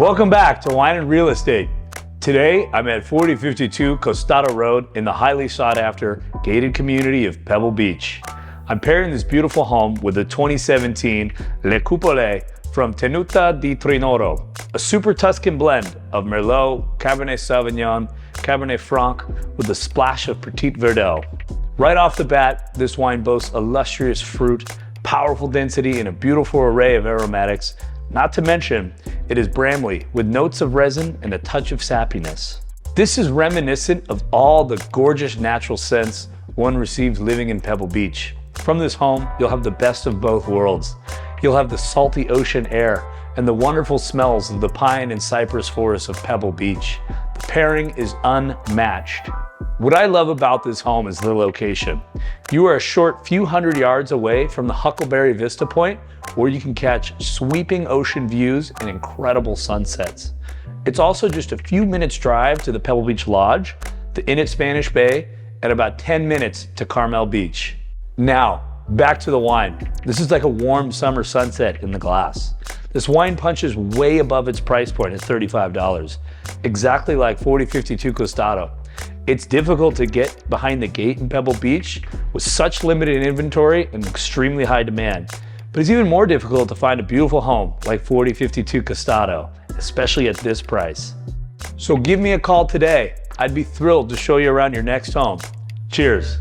Welcome back to Wine and Real Estate. Today, I'm at 4052 Costado Road in the highly sought after gated community of Pebble Beach. I'm pairing this beautiful home with a 2017 Cupole from Tenuta di Trinoro, a super Tuscan blend of Merlot, Cabernet Sauvignon, Cabernet Franc with a splash of Petit Verdot. Right off the bat, this wine boasts a lustrous fruit, powerful density, and a beautiful array of aromatics. Not to mention, it is brambly with notes of resin and a touch of sappiness. This is reminiscent of all the gorgeous natural scents one receives living in Pebble Beach. From this home, you'll have the best of both worlds. You'll have the salty ocean air and the wonderful smells of the pine and cypress forests of Pebble Beach. The pairing is unmatched. What I love about this home is the location. You are a short few hundred yards away from the Huckleberry Vista Point, where you can catch sweeping ocean views and incredible sunsets. It's also just a few minutes drive to the Pebble Beach Lodge, the Inn at Spanish Bay, and about 10 minutes to Carmel Beach. Now, back to the wine. This is like a warm summer sunset in the glass. This wine punches way above its price point at $35, exactly like 4052 Costado. It's difficult to get behind the gate in Pebble Beach with such limited inventory and extremely high demand. But it's even more difficult to find a beautiful home like 4052 Costado, especially at this price. So give me a call today. I'd be thrilled to show you around your next home. Cheers.